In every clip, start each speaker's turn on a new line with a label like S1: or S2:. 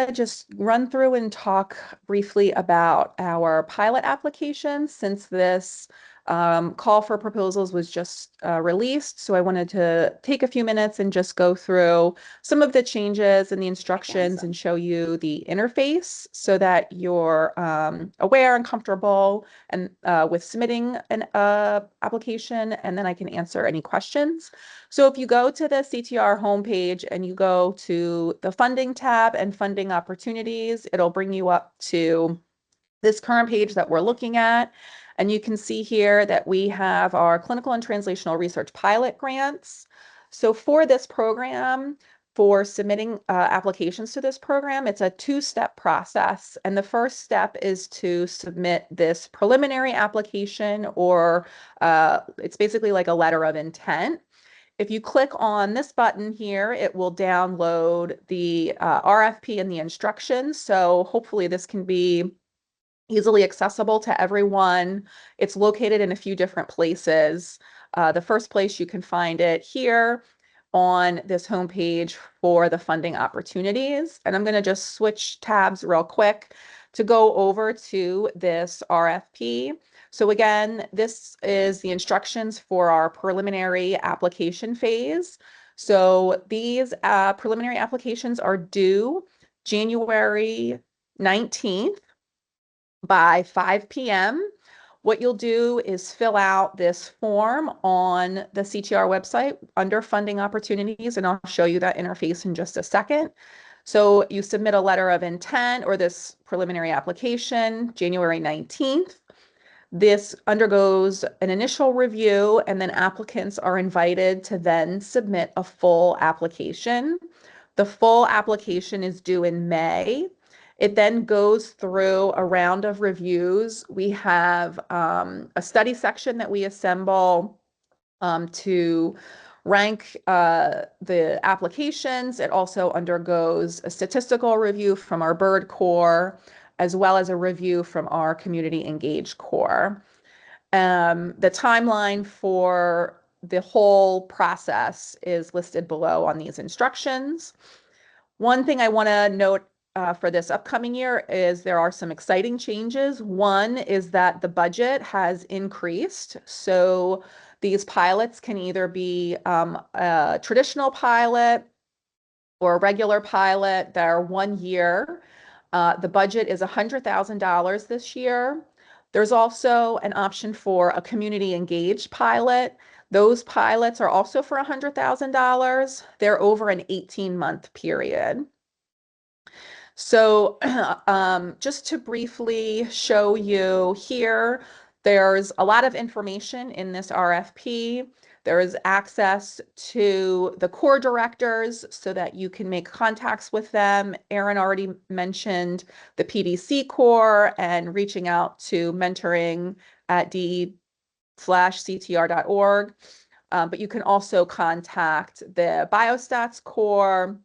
S1: to just run through and talk briefly about our pilot application since this call for proposals was just released. So I wanted to take a few minutes and just go through some of the changes and the instructions and show you the interface so that you're aware and comfortable and with submitting an application, and then I can answer any questions. So if you go to the CTR homepage and you go to the funding tab and funding opportunities, it'll bring you up to this current page that we're looking at. And you can see here that we have our clinical and translational research pilot grants. So for this program, for submitting applications to this program, it's a two-step process. And the first step is to submit this preliminary application, or it's basically like a letter of intent. If you click on this button here, it will download the RFP and the instructions. So hopefully this can be easily accessible to everyone. It's located in a few different places. The first place you can find it here on this homepage for the funding opportunities. And I'm going to just switch tabs real quick to go over to this RFP. So again, this is the instructions for our preliminary application phase. So these preliminary applications are due January 19th by 5 p.m. What you'll do is fill out this form on the CTR website under funding opportunities, and I'll show you that interface in just a second. So you submit a letter of intent or this preliminary application January 19th. This undergoes an initial review, and then applicants are invited to then submit a full application. The full application is due in May. It then goes through a round of reviews. We have a study section that we assemble to rank the applications. It also undergoes a statistical review from our BIRD core, as well as a review from our community engaged core. The timeline for the whole process is listed below on these instructions. One thing I want to note for this upcoming year is there are some exciting changes. One is that the budget has increased. So these pilots can either be a traditional pilot or a regular pilot. They're 1 year. The budget is $100,000 this year. There's also an option for a community engaged pilot. Those pilots are also for $100,000. They're over an 18-month period. So just to briefly show you here, there's a lot of information in this RFP. There is access to the core directors so that you can make contacts with them. Erin already mentioned the PDC core and reaching out to mentoring at de-CTR.org. But you can also contact the biostats core,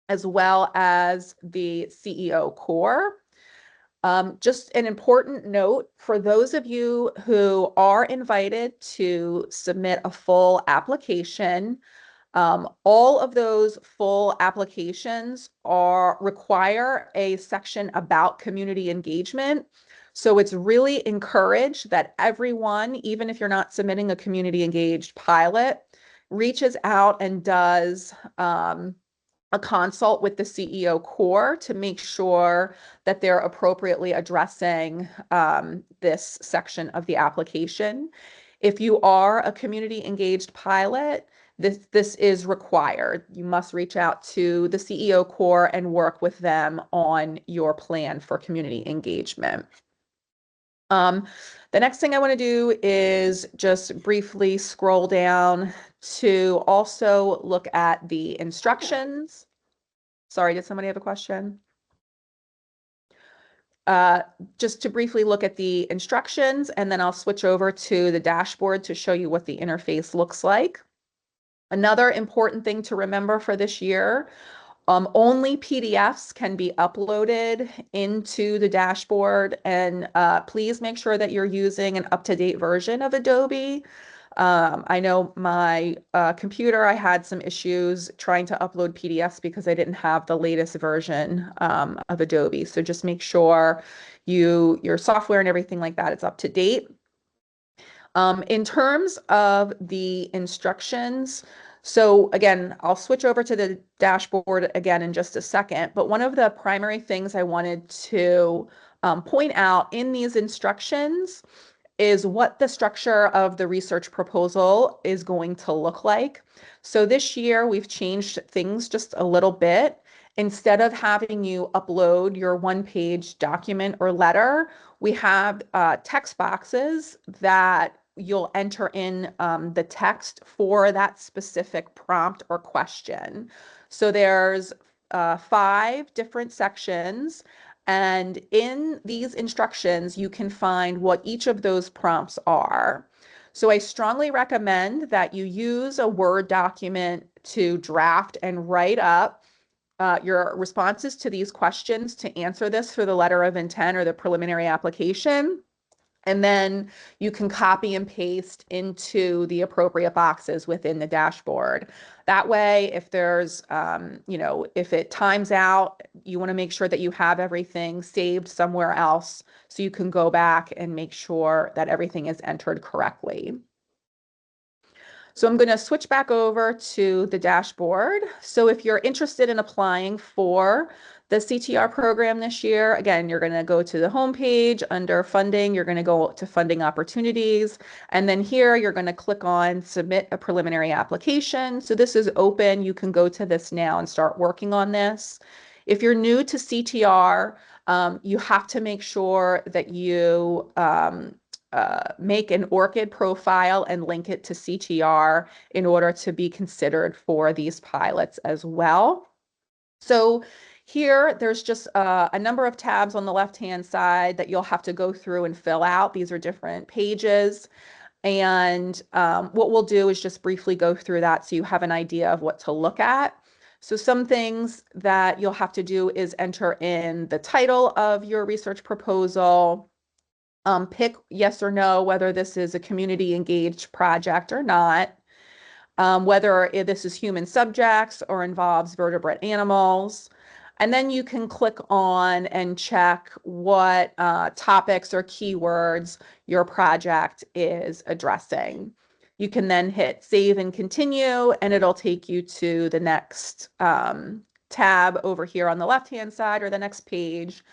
S1: as well as the CEO core. Just an important note for those of you who are invited to submit a full application, all of those full applications require a section about community engagement. So it's really encouraged that everyone, even if you're not submitting a community engaged pilot, reaches out and does a consult with the CEO core to make sure that they're appropriately addressing this section of the application. If you are a community engaged pilot, this is required. You must reach out to the CEO core and work with them on your plan for community engagement. The next thing I want to do is just briefly scroll down to also look at the instructions. Sorry, did somebody have a question? Just to briefly look at the instructions, and then I'll switch over to the dashboard to show you what the interface looks like. Another important thing to remember for this year, only PDFs can be uploaded into the dashboard, and please make sure that you're using an up-to-date version of Adobe. I know my computer, I had some issues trying to upload PDFs because I didn't have the latest version of Adobe. So just make sure your software and everything like that is up to date. In terms of the instructions, so again, I'll switch over to the dashboard again in just a second, but one of the primary things I wanted to point out in these instructions is what the structure of the research proposal is going to look like. So this year we've changed things just a little bit. Instead of having you upload your one-page document or letter, we have text boxes that you'll enter in the text for that specific prompt or question. So there's 5 different sections, and in these instructions, you can find what each of those prompts are. So I strongly recommend that you use a Word document to draft and write up your responses to these questions to answer this for the letter of intent or the preliminary application. And then you can copy and paste into the appropriate boxes within the dashboard. That way, if there's, if it times out, you want to make sure that you have everything saved somewhere else so you can go back and make sure that everything is entered correctly. So I'm going to switch back over to the dashboard. So if you're interested in applying for the CTR program this year, again, you're going to go to the home page under funding. You're going to go to funding opportunities. And then here you're going to click on submit a preliminary application. So this is open. You can go to this now and start working on this. If you're new to CTR, you have to make sure that you make an ORCID profile and link it to CTR in order to be considered for these pilots as well. So here, there's just a number of tabs on the left-hand side that you'll have to go through and fill out. These are different pages. And what we'll do is just briefly go through that so you have an idea of what to look at. So some things that you'll have to do is enter in the title of your research proposal, pick yes or no, whether this is a community engaged project or not, whether this is human subjects or involves vertebrate animals. And then you can click on and check what topics or keywords your project is addressing. You can then hit save and continue, and it'll take you to the next tab over here on the left-hand side or the next page,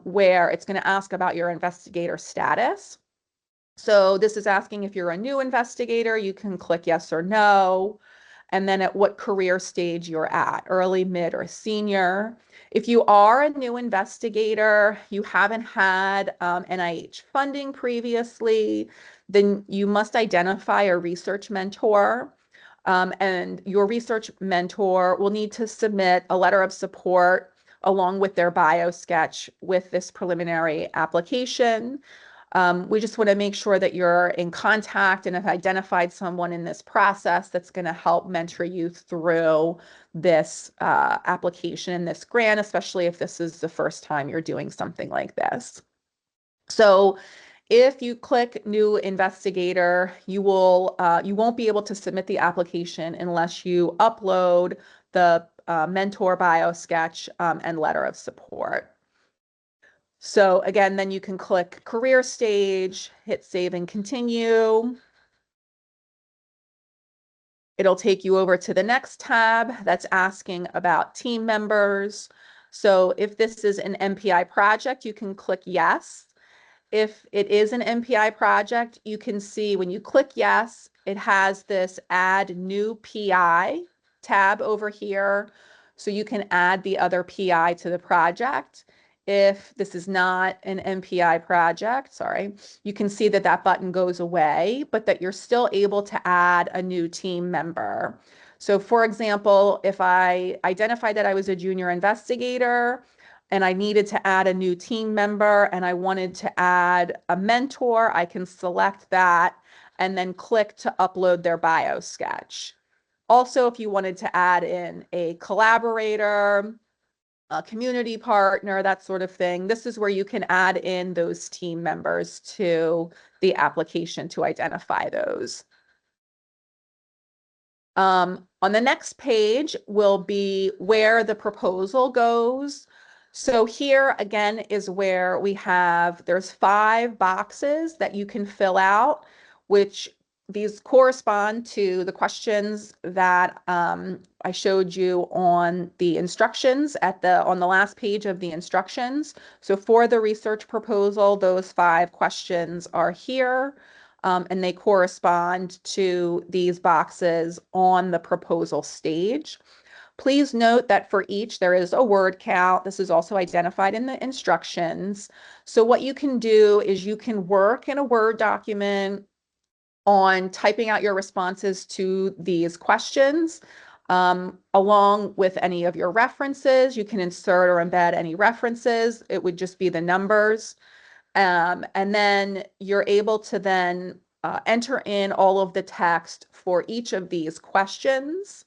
S1: where it's going to ask about your investigator status. So this is asking if you're a new investigator, you can click yes or no, and then at what career stage you're at, early, mid, or senior. If you are a new investigator, you haven't had NIH funding previously, then you must identify a research mentor. And your research mentor will need to submit a letter of support along with their bio sketch with this preliminary application. We just want to make sure that you're in contact and have identified someone in this process that's going to help mentor you through this application and this grant, especially if this is the first time you're doing something like this. So if you click new investigator, you won't be able to submit the application unless you upload the mentor bio sketch and letter of support. So again, then you can click career stage, hit save and continue. It'll take you over to the next tab that's asking about team members. So if this is an MPI project, you can click yes. If it is an MPI project, you can see when you click yes, it has this add new PI tab over here. So you can add the other PI to the project. If this is not an MPI project, you can see that that button goes away, but that you're still able to add a new team member. So for example, if I identified that I was a junior investigator and I needed to add a new team member and I wanted to add a mentor, I can select that and then click to upload their bio sketch. Also, if you wanted to add in a collaborator, a community partner, that sort of thing, this is where you can add in those team members to the application to identify those. On the next page will be where the proposal goes. So here again is where we have, there's 5 boxes that you can fill out, which these correspond to the questions that I showed you on the instructions on the last page of the instructions. So for the research proposal, those 5 questions are here. And they correspond to these boxes on the proposal stage. Please note that for each there is a word count. This is also identified in the instructions. So what you can do is you can work in a Word document on typing out your responses to these questions. Along with any of your references, you can insert or embed any references. It would just be the numbers. And then you're able to then enter in all of the text for each of these questions.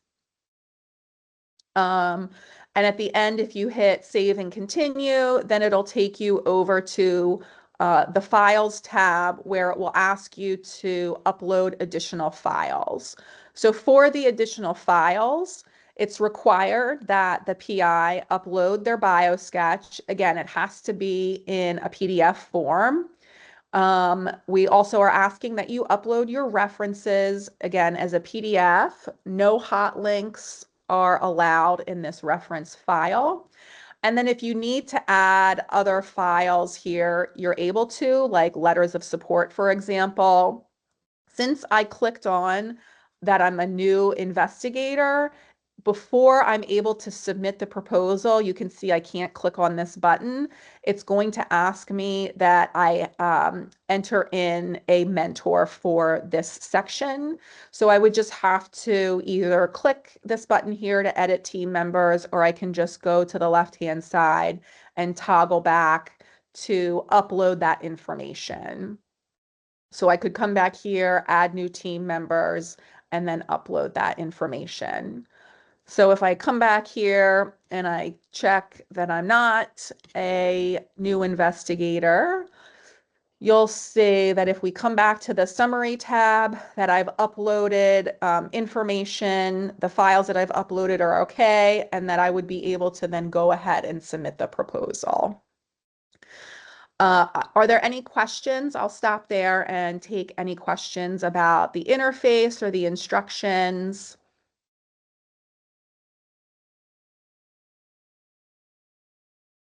S1: And at the end, if you hit save and continue, then it'll take you over to the Files tab, where it will ask you to upload additional files. So for the additional files, it's required that the PI upload their biosketch. Again, it has to be in a PDF form. We also are asking that you upload your references, again, as a PDF. No hot links are allowed in this reference file. And then if you need to add other files here, you're able to, like letters of support, for example. Since I clicked on that I'm a new investigator, before I'm able to submit the proposal, you can see I can't click on this button. It's going to ask me that I enter in a mentor for this section. So I would just have to either click this button here to edit team members, or I can just go to the left-hand side and toggle back to upload that information. So I could come back here, add new team members, and then upload that information. So if I come back here and I check that I'm not a new investigator, you'll see that if we come back to the summary tab, that I've uploaded information, the files that I've uploaded are okay, and that I would be able to then go ahead and submit the proposal. Are there any questions? I'll stop there and take any questions about the interface or the instructions.